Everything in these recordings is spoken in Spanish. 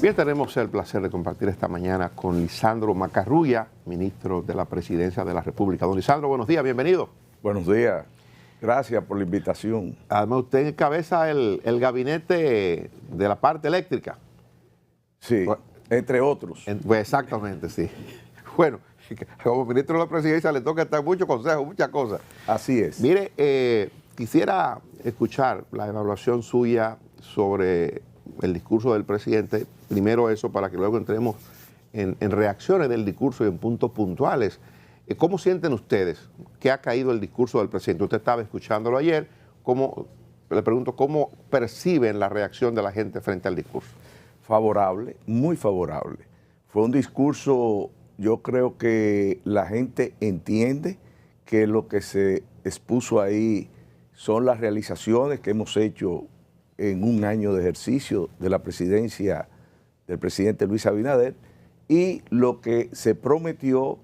Bien, tenemos el placer de compartir esta mañana con Lisandro Macarrulla, ministro de la Presidencia de la República. Don Lisandro, buenos días, bienvenido. Buenos días, gracias por la invitación. Además, usted encabeza el gabinete de la parte eléctrica. Sí, bueno, entre otros. Pues exactamente, sí. Bueno, como ministro de la Presidencia le toca estar muchos consejos, muchas cosas. Así es. Mire, quisiera escuchar la evaluación suya sobre el discurso del presidente. Primero eso, para que luego entremos en reacciones del discurso y en puntos puntuales. ¿Cómo sienten ustedes que ha caído el discurso del presidente? Usted estaba escuchándolo ayer. Le pregunto, ¿cómo perciben la reacción de la gente frente al discurso? Favorable, muy favorable. Fue un discurso, yo creo que la gente entiende que lo que se expuso ahí son las realizaciones que hemos hecho en un año de ejercicio de la presidencia del presidente Luis Abinader, y lo que se prometió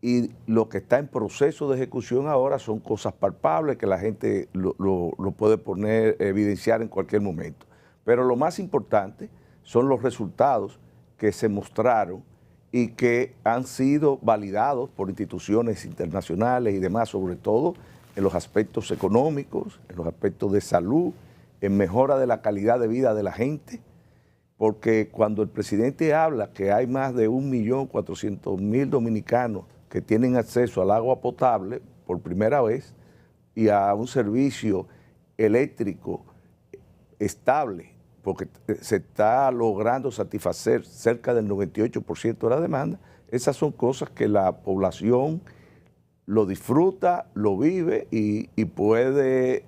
y lo que está en proceso de ejecución ahora son cosas palpables que la gente lo puede evidenciar en cualquier momento. Pero lo más importante son los resultados que se mostraron y que han sido validados por instituciones internacionales y demás, sobre todo en los aspectos económicos, en los aspectos de salud, en mejora de la calidad de vida de la gente, porque cuando el presidente habla que hay más de 1.400.000 dominicanos que tienen acceso al agua potable por primera vez y a un servicio eléctrico estable, porque se está logrando satisfacer cerca del 98% de la demanda, esas son cosas que la población lo disfruta, lo vive y puede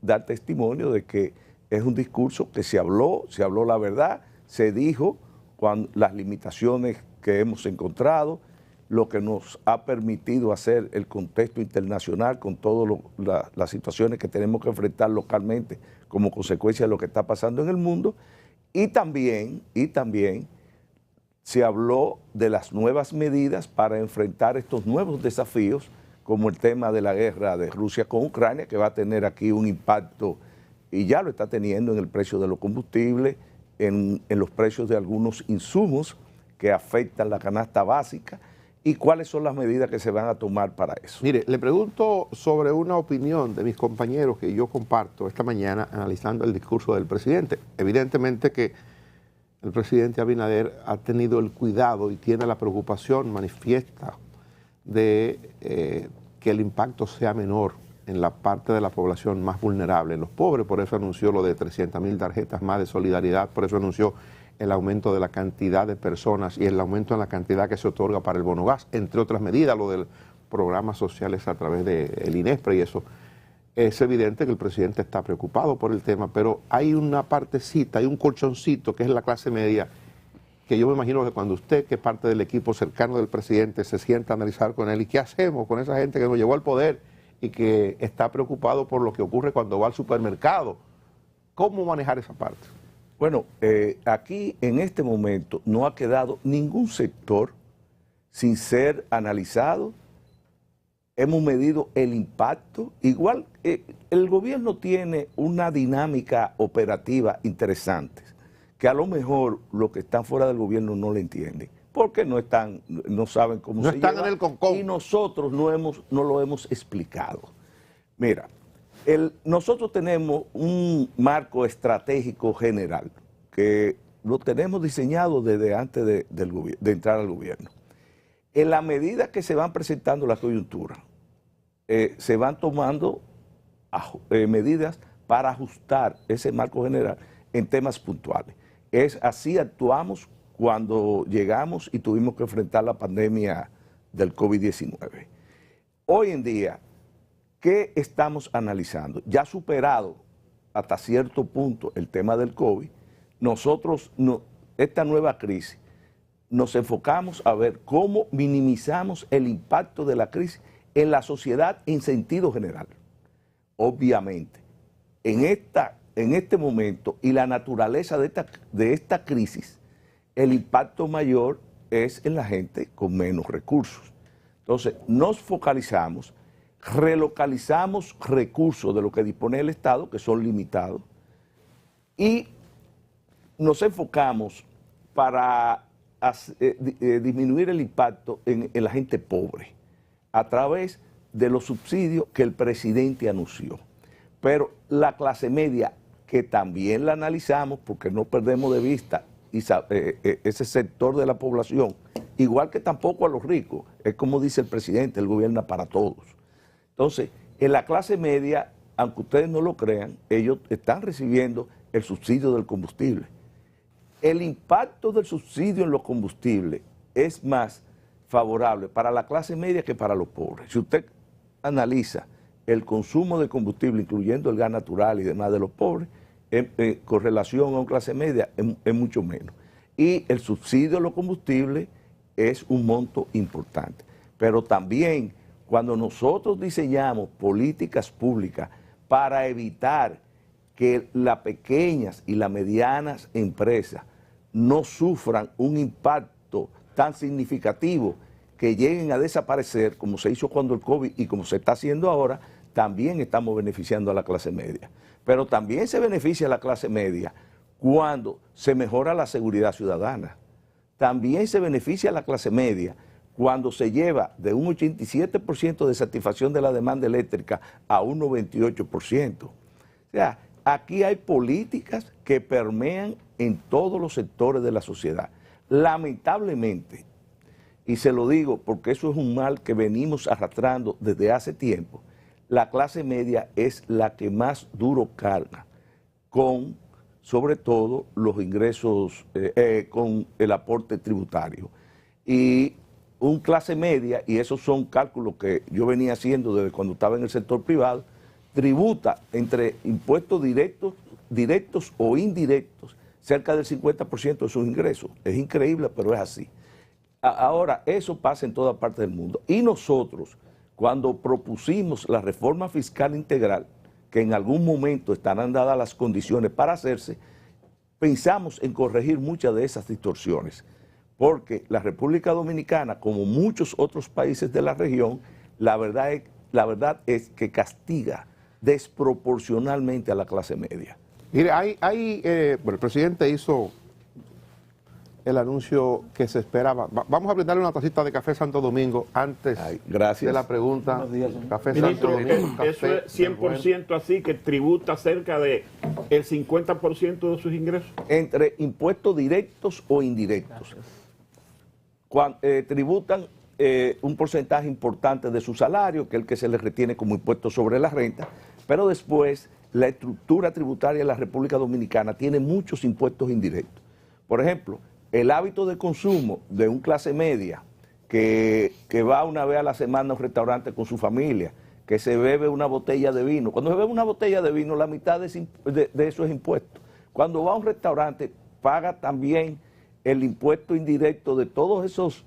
dar testimonio de que es un discurso que se habló la verdad, se dijo las limitaciones que hemos encontrado, lo que nos ha permitido hacer el contexto internacional con todas las situaciones que tenemos que enfrentar localmente como consecuencia de lo que está pasando en el mundo, y también se habló de las nuevas medidas para enfrentar estos nuevos desafíos, como el tema de la guerra de Rusia con Ucrania, que va a tener aquí un impacto, y ya lo está teniendo, en el precio de los combustibles, en los precios de algunos insumos que afectan la canasta básica, y cuáles son las medidas que se van a tomar para eso. Mire, le pregunto sobre una opinión de mis compañeros que yo comparto esta mañana analizando el discurso del presidente. Evidentemente que el presidente Abinader ha tenido el cuidado y tiene la preocupación manifiesta de que el impacto sea menor en la parte de la población más vulnerable, en los pobres. Por eso anunció lo de 300.000 tarjetas más de solidaridad, por eso anunció el aumento de la cantidad de personas y el aumento en la cantidad que se otorga para el bono gas, entre otras medidas, lo de programas sociales a través del INESPRE y eso. Es evidente que el presidente está preocupado por el tema, pero hay una partecita, hay un colchoncito que es la clase media, que yo me imagino que cuando usted, que es parte del equipo cercano del presidente, se sienta a analizar con él, ¿y qué hacemos con esa gente que nos llevó al poder y que está preocupado por lo que ocurre cuando va al supermercado? ¿Cómo manejar esa parte? Bueno, aquí en este momento no ha quedado ningún sector sin ser analizado. Hemos medido el impacto. Igual, el gobierno tiene una dinámica operativa interesante, que a lo mejor los que están fuera del gobierno no le entienden, porque no saben cómo se lleva. No están en el concón. Y nosotros no lo hemos explicado. Mira, nosotros tenemos un marco estratégico general que lo tenemos diseñado desde antes de entrar al gobierno. En la medida que se van presentando las coyunturas, se van tomando medidas para ajustar ese marco general en temas puntuales. Así actuamos cuando llegamos y tuvimos que enfrentar la pandemia del COVID-19. Hoy en día, ¿qué estamos analizando? Ya superado hasta cierto punto el tema del COVID, nosotros, esta nueva crisis, nos enfocamos a ver cómo minimizamos el impacto de la crisis en la sociedad en sentido general. Obviamente, en este momento y la naturaleza de esta crisis, el impacto mayor es en la gente con menos recursos. Entonces, nos focalizamos, relocalizamos recursos de lo que dispone el Estado, que son limitados, y nos enfocamos para disminuir el impacto en la gente pobre a través de los subsidios que el presidente anunció. Pero la clase media, que también la analizamos porque no perdemos de vista ese sector de la población, igual que tampoco a los ricos, es como dice el presidente, él gobierna para todos. Entonces, en la clase media, aunque ustedes no lo crean, ellos están recibiendo el subsidio del combustible. El impacto del subsidio en los combustibles es más favorable para la clase media que para los pobres. Si usted analiza el consumo de combustible, incluyendo el gas natural y demás de los pobres, con relación a una clase media es mucho menos. Y el subsidio de los combustibles es un monto importante. Pero también cuando nosotros diseñamos políticas públicas para evitar que las pequeñas y las medianas empresas no sufran un impacto tan significativo que lleguen a desaparecer, como se hizo cuando el COVID y como se está haciendo ahora, también estamos beneficiando a la clase media. Pero también se beneficia a la clase media cuando se mejora la seguridad ciudadana. También se beneficia a la clase media cuando se lleva de un 87% de satisfacción de la demanda eléctrica a un 98%. O sea, aquí hay políticas que permean en todos los sectores de la sociedad. Lamentablemente, y se lo digo porque eso es un mal que venimos arrastrando desde hace tiempo, la clase media es la que más duro carga con, sobre todo, los ingresos, con el aporte tributario. Y un clase media, y esos son cálculos que yo venía haciendo desde cuando estaba en el sector privado, tributa entre impuestos directos o indirectos, cerca del 50% de sus ingresos. Es increíble, pero es así. Ahora, eso pasa en toda parte del mundo. Y nosotros, cuando propusimos la reforma fiscal integral, que en algún momento estarán dadas las condiciones para hacerse, pensamos en corregir muchas de esas distorsiones. Porque la República Dominicana, como muchos otros países de la región, la verdad es que castiga desproporcionalmente a la clase media. Mire, bueno, el presidente hizo el anuncio que se esperaba. Vamos a brindarle una tacita de café Santo Domingo antes de la pregunta. Café Ministro, Santo Domingo. eso es 100% así, que tributa cerca de el 50% de sus ingresos. Entre impuestos directos o indirectos. Tributan un porcentaje importante de su salario, que es el que se les retiene como impuesto sobre la renta, pero después la estructura tributaria de la República Dominicana tiene muchos impuestos indirectos. Por ejemplo, el hábito de consumo de un clase media que va una vez a la semana a un restaurante con su familia, que se bebe una botella de vino. Cuando se bebe una botella de vino, la mitad de eso es impuesto. Cuando va a un restaurante, paga también el impuesto indirecto de todos esos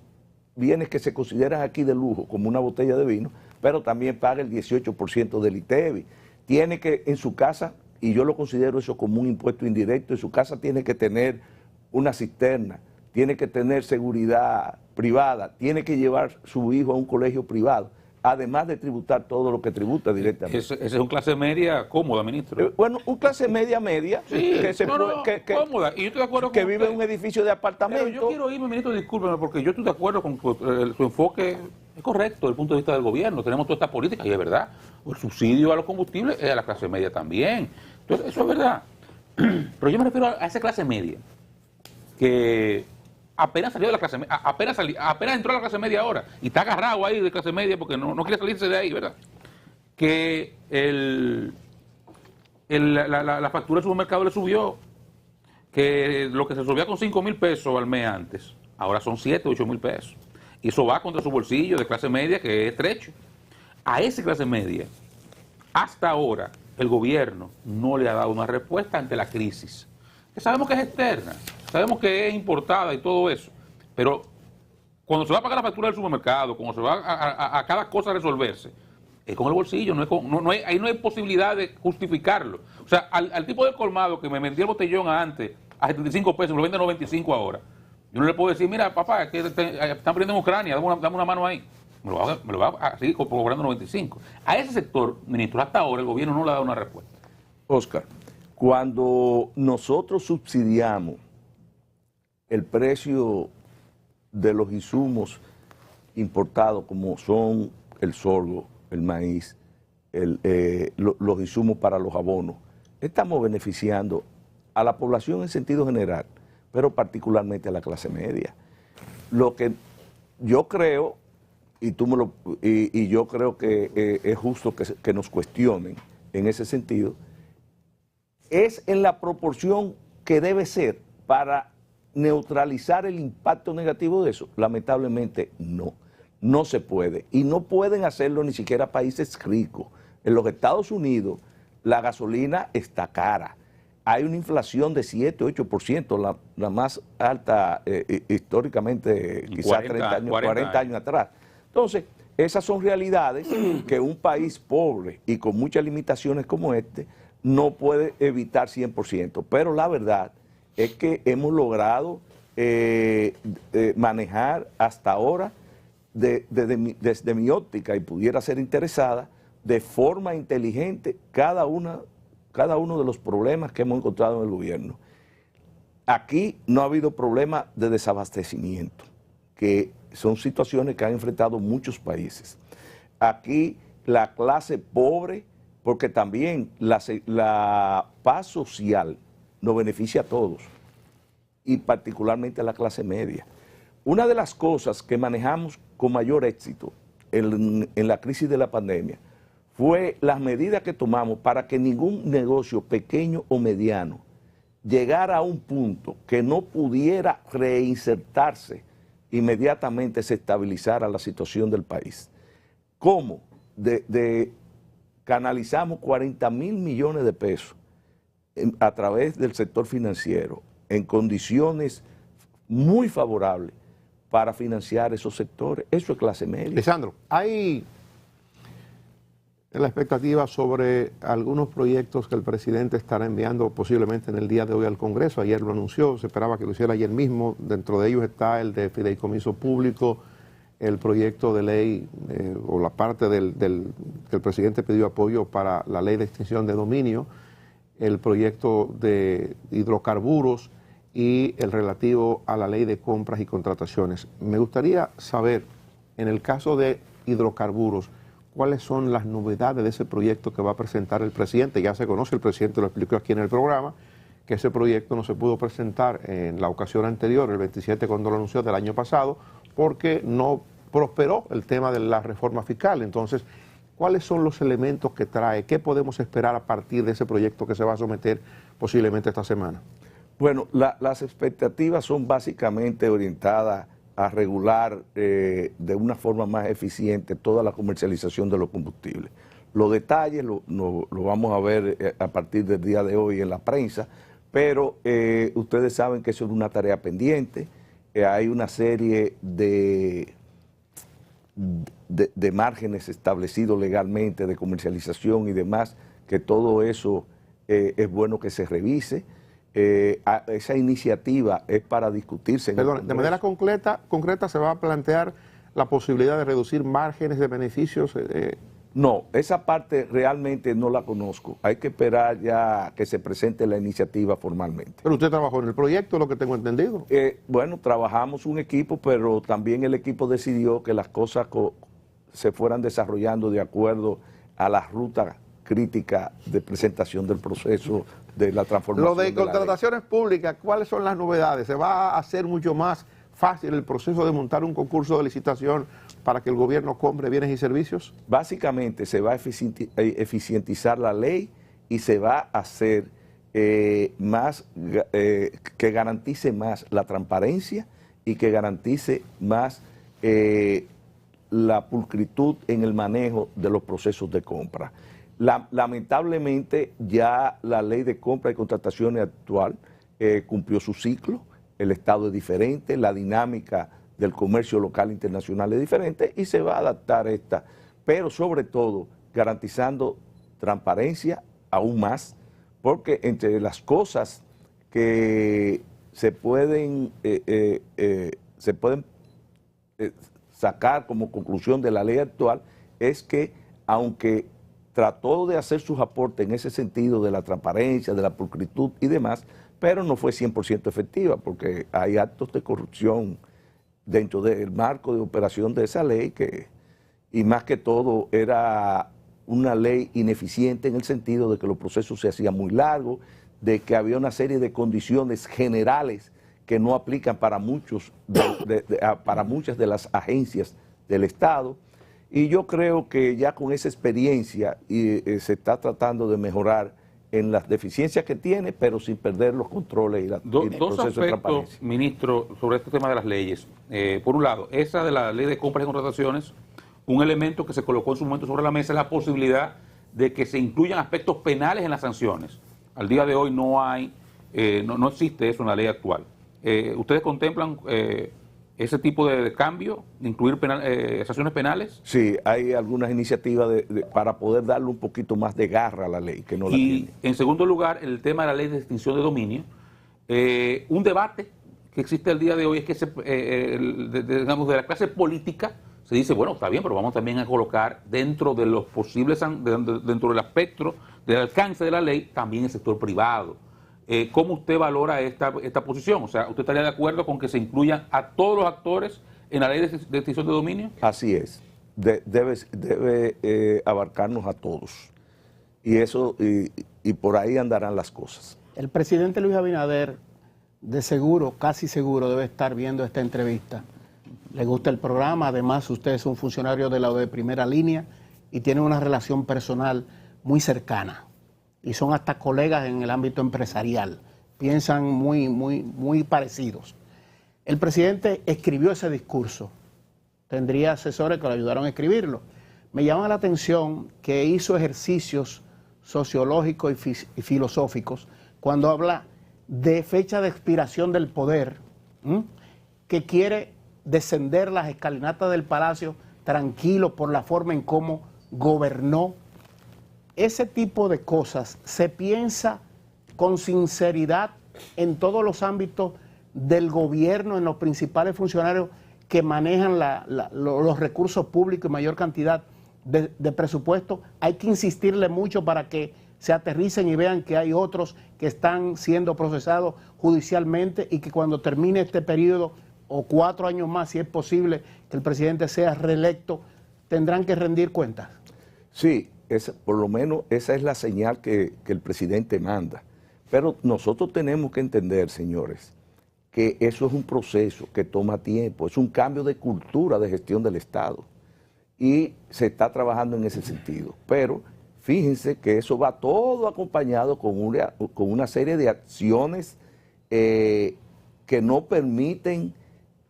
bienes que se consideran aquí de lujo, como una botella de vino, pero también paga el 18% del ITEVI. Tiene que, en su casa, y yo lo considero eso como un impuesto indirecto, en su casa tiene que tener una cisterna, tiene que tener seguridad privada, tiene que llevar su hijo a un colegio privado, además de tributar todo lo que tributa directamente. Esa es una clase media cómoda, ministro. Bueno, una clase media, sí, que cómoda. Y yo estoy de acuerdo que con vive en un edificio de apartamentos. Pero yo quiero irme, ministro, discúlpeme, porque yo estoy de acuerdo con su enfoque, es correcto desde el punto de vista del gobierno. Tenemos toda esta política y es verdad. El subsidio a los combustibles es a la clase media también. Entonces, eso es verdad. Pero yo me refiero a esa clase media que apenas salió de la clase media, apenas entró a la clase media ahora y está agarrado ahí de clase media porque no quiere salirse de ahí, ¿verdad? Que la factura del supermercado le subió, que lo que se subía con 5,000 pesos al mes antes, ahora son 7, 8 mil pesos. Y eso va contra su bolsillo de clase media, que es estrecho. A esa clase media, hasta ahora, el gobierno no le ha dado una respuesta ante la crisis. Que sabemos que es externa, sabemos que es importada y todo eso, pero cuando se va a pagar la factura del supermercado, cuando se va a cada cosa a resolverse, es con el bolsillo, ahí no hay posibilidad de justificarlo. O sea, al tipo del colmado que me vendía el botellón antes a 75 pesos, me lo vende a 95 ahora, yo no le puedo decir, mira, papá, que están poniendo en Ucrania, dame una mano ahí. Me lo va a seguir cobrando 95. A ese sector, ministro, hasta ahora el gobierno no le ha dado una respuesta. Oscar, cuando nosotros subsidiamos el precio de los insumos importados, como son el sorgo, el maíz, los insumos para los abonos, estamos beneficiando a la población en sentido general, pero particularmente a la clase media. Lo que yo creo, y yo creo que es justo que nos cuestionen en ese sentido, es en la proporción que debe ser para neutralizar el impacto negativo de eso. Lamentablemente no se puede. Y no pueden hacerlo ni siquiera países ricos. En los Estados Unidos la gasolina está cara. Hay una inflación de 7-8%, la más alta históricamente, quizás 40 años atrás. Entonces, esas son realidades que un país pobre y con muchas limitaciones como este no puede evitar 100%. Pero la verdad es que hemos logrado manejar hasta ahora, desde mi óptica, y pudiera ser interesada, de forma inteligente cada uno de los problemas que hemos encontrado en el gobierno. Aquí no ha habido problema de desabastecimiento, que son situaciones que han enfrentado muchos países. Aquí la clase pobre, porque también la paz social nos beneficia a todos, y particularmente a la clase media. Una de las cosas que manejamos con mayor éxito en la crisis de la pandemia fue las medidas que tomamos para que ningún negocio pequeño o mediano llegara a un punto que no pudiera reinsertarse, inmediatamente se estabilizara la situación del país. ¿Cómo? Canalizamos 40.000 millones de pesos a través del sector financiero en condiciones muy favorables para financiar esos sectores. Eso es clase media. Lisandro, hay la expectativa sobre algunos proyectos que el presidente estará enviando posiblemente en el día de hoy al Congreso. Ayer lo anunció, se esperaba que lo hiciera ayer mismo. Dentro de ellos está el de fideicomiso público, el proyecto de ley o la parte que el presidente pidió apoyo para la ley de extinción de dominio, el proyecto de hidrocarburos y el relativo a la ley de compras y contrataciones. Me gustaría saber, en el caso de hidrocarburos, cuáles son las novedades de ese proyecto que va a presentar el presidente. Ya se conoce, el presidente lo explicó aquí en el programa, que ese proyecto no se pudo presentar en la ocasión anterior, el 27, cuando lo anunció, del año pasado, porque no prosperó el tema de la reforma fiscal. Entonces, ¿cuáles son los elementos que trae? ¿Qué podemos esperar a partir de ese proyecto que se va a someter posiblemente esta semana? Bueno, las expectativas son básicamente orientadas a regular de una forma más eficiente toda la comercialización de los combustibles. Los detalles lo vamos a ver a partir del día de hoy en la prensa, pero ustedes saben que eso es una tarea pendiente. Hay una serie de márgenes establecidos legalmente de comercialización y demás, que todo eso es bueno que se revise. Esa iniciativa es para discutirse. Perdón, de manera concreta se va a plantear la posibilidad de reducir márgenes de beneficios. No, esa parte realmente no la conozco. Hay que esperar ya que se presente la iniciativa formalmente. Pero usted trabajó en el proyecto, lo que tengo entendido. Bueno, trabajamos un equipo, pero también el equipo decidió que las cosas se fueran desarrollando de acuerdo a la ruta crítica de presentación del proceso de la transformación. Lo de contrataciones públicas, ¿cuáles son las novedades? ¿Se va a hacer mucho más fácil el proceso de montar un concurso de licitación para que el gobierno compre bienes y servicios? Básicamente se va a eficientizar la ley y se va a hacer más, que garantice más la transparencia y que garantice más la pulcritud en el manejo de los procesos de compra. Lamentablemente ya la ley de compra y contrataciones actual cumplió su ciclo, el Estado es diferente, la dinámica del comercio local e internacional es diferente y se va a adaptar esta, pero sobre todo garantizando transparencia aún más, porque entre las cosas que se pueden sacar como conclusión de la ley actual es que aunque trató de hacer sus aportes en ese sentido de la transparencia, de la pulcritud y demás, pero no fue 100% efectiva porque hay actos de corrupción dentro del marco de operación de esa ley y más que todo era una ley ineficiente en el sentido de que los procesos se hacían muy largos, de que había una serie de condiciones generales que no aplican para para muchas de las agencias del Estado. Y yo creo que ya con esa experiencia se está tratando de mejorar en las deficiencias que tiene, pero sin perder los controles y el Dos proceso de aspectos, transparencia. ministro, sobre este tema de las leyes. Por un lado, esa de la ley de compras y contrataciones, un elemento que se colocó en su momento sobre la mesa es la posibilidad de que se incluyan aspectos penales en las sanciones. Al día de hoy no existe eso en la ley actual. ¿Ustedes contemplan ese tipo de cambio, de incluir sanciones penales? Sí, hay algunas iniciativas para poder darle un poquito más de garra a la ley, que no la Y tiene. en segundo lugar, el tema de la ley de extinción de dominio. Un debate que existe al día de hoy es que digamos, de la clase política se dice, bueno, está bien, pero vamos también a colocar dentro de los posibles, dentro del espectro, del alcance de la ley, también el sector privado. ¿Cómo usted valora esta posición? O sea, ¿usted estaría de acuerdo con que se incluyan a todos los actores en la ley de extinción de dominio? Así es. Debe abarcarnos a todos. Y eso, y por ahí andarán las cosas. El presidente Luis Abinader, de seguro, casi seguro, debe estar viendo esta entrevista. Le gusta el programa, además usted es un funcionario de la de primera línea y tiene una relación personal muy cercana. Y son hasta colegas en el ámbito empresarial. Piensan muy parecidos. El presidente escribió ese discurso. Tendría asesores que lo ayudaron a escribirlo. Me llama la atención que hizo ejercicios sociológicos y filosóficos cuando habla de fecha de expiración del poder, que quiere descender las escalinatas del palacio tranquilo por la forma en cómo gobernó. Ese tipo de cosas se piensa con sinceridad en todos los ámbitos del gobierno, en los principales funcionarios que manejan los recursos públicos y mayor cantidad de presupuesto. Hay que insistirle mucho para que se aterricen y vean que hay otros que están siendo procesados judicialmente y que cuando termine este periodo o 4 años más, si es posible que el presidente sea reelecto, tendrán que rendir cuentas. Sí, por lo menos esa es la señal que el presidente manda. Pero nosotros tenemos que entender, señores, que eso es un proceso que toma tiempo, es un cambio de cultura de gestión del Estado y se está trabajando en ese sentido. Pero fíjense que eso va todo acompañado con una serie de acciones que no permiten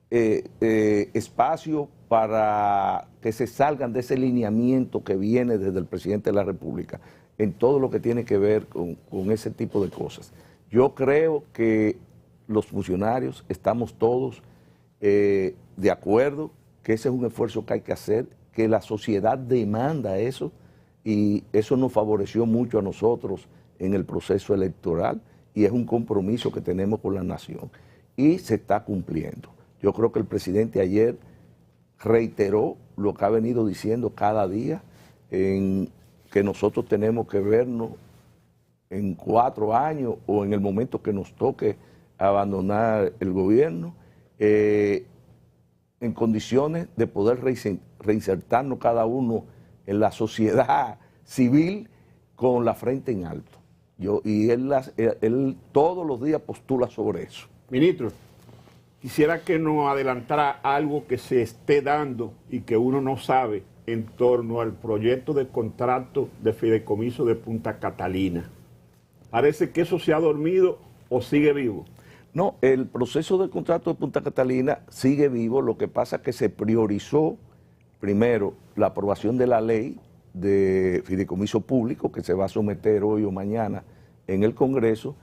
espacio para que se salgan de ese lineamiento que viene desde el presidente de la República en todo lo que tiene que ver con ese tipo de cosas. Yo creo que los funcionarios estamos todos de acuerdo que ese es un esfuerzo que hay que hacer, que la sociedad demanda eso y eso nos favoreció mucho a nosotros en el proceso electoral y es un compromiso que tenemos con la nación y se está cumpliendo. Yo creo que el presidente ayer reiteró lo que ha venido diciendo cada día, en que nosotros tenemos que vernos en 4 años o en el momento que nos toque abandonar el gobierno, en condiciones de poder reinsertarnos cada uno en la sociedad civil con la frente en alto. Y él todos los días postula sobre eso. Ministro, quisiera que nos adelantara algo que se esté dando y que uno no sabe en torno al proyecto de contrato de fideicomiso de Punta Catalina. Parece que eso se ha dormido o sigue vivo. No, el proceso de contrato de Punta Catalina sigue vivo, lo que pasa es que se priorizó primero la aprobación de la ley de fideicomiso público que se va a someter hoy o mañana en el Congreso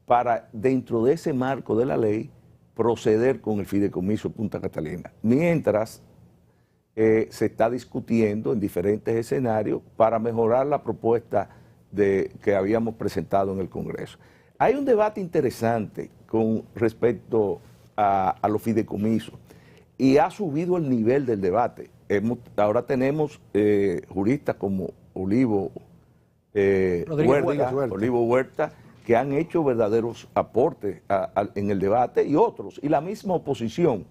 para, dentro de ese marco de la ley, proceder con el fideicomiso Punta Catalina. Mientras se está discutiendo en diferentes escenarios para mejorar la propuesta que habíamos presentado en el Congreso. Hay un debate interesante con respecto a los fideicomisos y ha subido el nivel del debate. Ahora tenemos juristas como Olivo Olivo Huerta, que han hecho verdaderos aportes en el debate, y otros, y la misma oposición.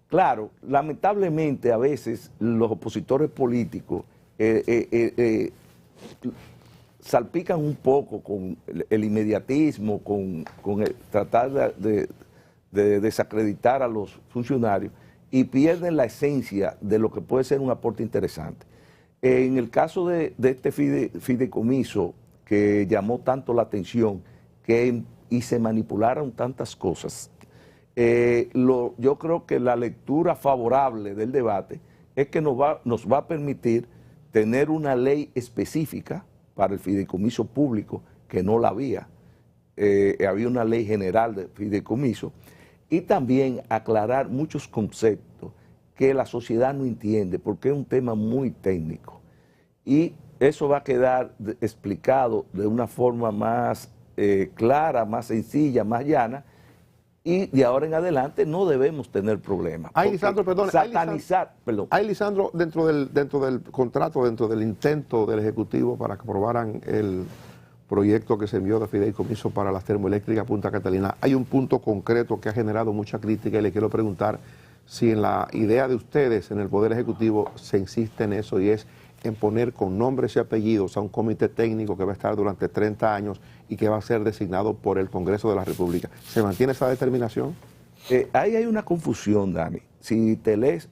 Claro, lamentablemente a veces los opositores políticos salpican un poco con el inmediatismo, con el tratar de desacreditar a los funcionarios, y pierden la esencia de lo que puede ser un aporte interesante. En el caso de este fideicomiso que llamó tanto la atención y se manipularon tantas cosas, yo creo que la lectura favorable del debate es que nos va a permitir tener una ley específica para el fideicomiso público, que no la había. Había una ley general de fideicomiso, y también aclarar muchos conceptos que la sociedad no entiende, porque es un tema muy técnico. Y eso va a quedar explicado de una forma más clara, más sencilla, más llana, y de ahora en adelante no debemos tener problemas. Ay, Lisandro, perdón. Hay, Lisandro, dentro del contrato, dentro del intento del Ejecutivo para que aprobaran el proyecto que se envió de fideicomiso para las termoeléctricas Punta Catalina, hay un punto concreto que ha generado mucha crítica, y le quiero preguntar si en la idea de ustedes en el Poder Ejecutivo se insiste en eso, y es en poner con nombres y apellidos a un comité técnico que va a estar durante 30 años y que va a ser designado por el Congreso de la República. ¿Se mantiene esa determinación? Ahí hay una confusión, Dani. Si te lees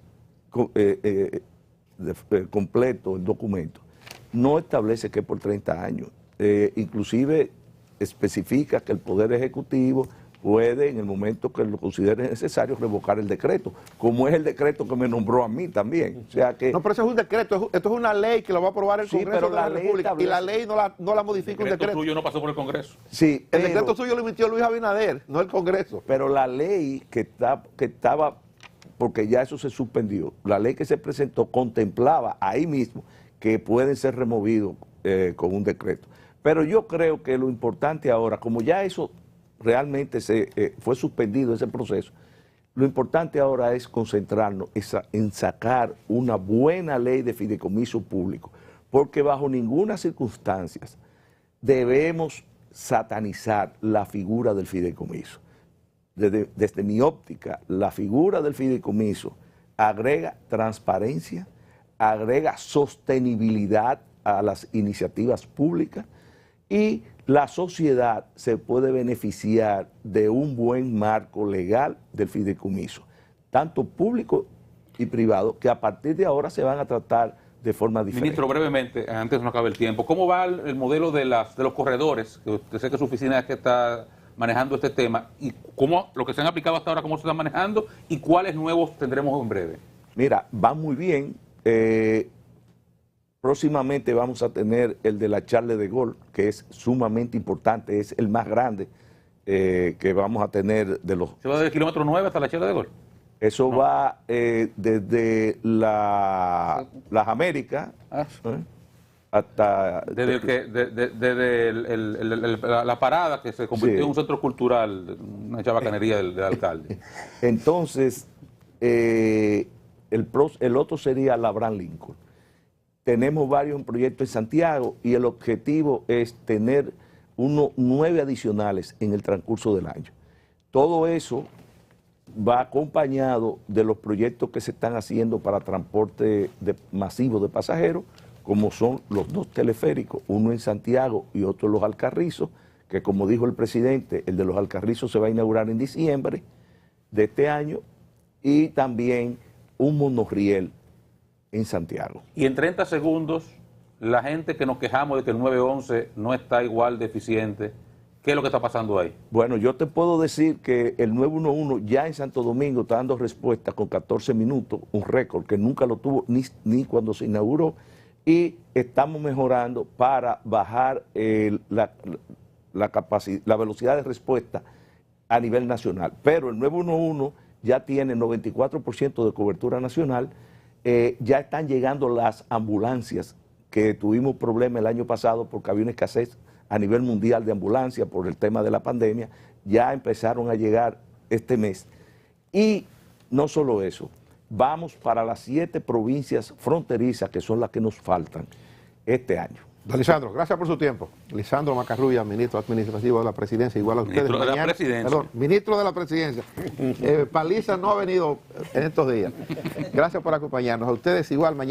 completo el documento, no establece que es por 30 años. Inclusive especifica que el Poder Ejecutivo puede, en el momento que lo considere necesario, revocar el decreto, como es el decreto que me nombró a mí también. O sea que, no, pero eso es un decreto, esto es una ley que lo va a aprobar el Congreso de la República, y la ley no la modifica un decreto. El decreto suyo no pasó por el Congreso. Sí, el decreto suyo lo emitió Luis Abinader, no el Congreso. Pero la ley que estaba, porque ya eso se suspendió, la ley que se presentó contemplaba ahí mismo que pueden ser removidos con un decreto. Pero yo creo que lo importante ahora, como ya eso realmente fue suspendido ese proceso, lo importante ahora es concentrarnos en sacar una buena ley de fideicomiso público, porque bajo ninguna circunstancia debemos satanizar la figura del fideicomiso. Desde mi óptica, la figura del fideicomiso agrega transparencia, agrega sostenibilidad a las iniciativas públicas, y la sociedad se puede beneficiar de un buen marco legal del fideicomiso, tanto público y privado, que a partir de ahora se van a tratar de forma diferente. Ministro, brevemente, antes de no acabe el tiempo, ¿cómo va el modelo de los corredores? Que usted sé que su oficina es que está manejando este tema, y cómo lo que se han aplicado hasta ahora, cómo se están manejando, y cuáles nuevos tendremos en breve. Mira, va muy bien. Próximamente vamos a tener el de la Charles de Gaulle, que es sumamente importante, es el más grande que vamos a tener de los... ¿Se va desde el kilómetro 9 hasta la Charles de Gaulle? Eso va desde las Américas hasta... Desde la parada, que se convirtió en un centro cultural, una chabacanería del alcalde. Entonces, el otro sería la Abraham Lincoln. Tenemos varios proyectos en Santiago, y el objetivo es tener 9 adicionales en el transcurso del año. Todo eso va acompañado de los proyectos que se están haciendo para transporte masivo de pasajeros, como son los 2 teleféricos, uno en Santiago y otro en Los Alcarrizos, que como dijo el presidente, el de Los Alcarrizos se va a inaugurar en diciembre de este año, y también un monorriel en Santiago. Y en 30 segundos, la gente que nos quejamos de que el 911 no está igual de eficiente, ¿qué es lo que está pasando ahí? Bueno, yo te puedo decir que el 911 ya en Santo Domingo está dando respuesta con 14 minutos, un récord que nunca lo tuvo ni cuando se inauguró, y estamos mejorando para bajar la velocidad de respuesta a nivel nacional. Pero el 911 ya tiene 94% de cobertura nacional. Ya están llegando las ambulancias, que tuvimos problemas el año pasado porque había una escasez a nivel mundial de ambulancias por el tema de la pandemia. Ya empezaron a llegar este mes. Y no solo eso, vamos para las 7 provincias fronterizas, que son las que nos faltan este año. Don Lisandro, gracias por su tiempo. Lisandro Macarrulla, ministro administrativo de la presidencia, igual a ustedes. Ministro de la Presidencia. Perdón, ministro de la presidencia. Paliza no ha venido en estos días. Gracias por acompañarnos. A ustedes igual mañana.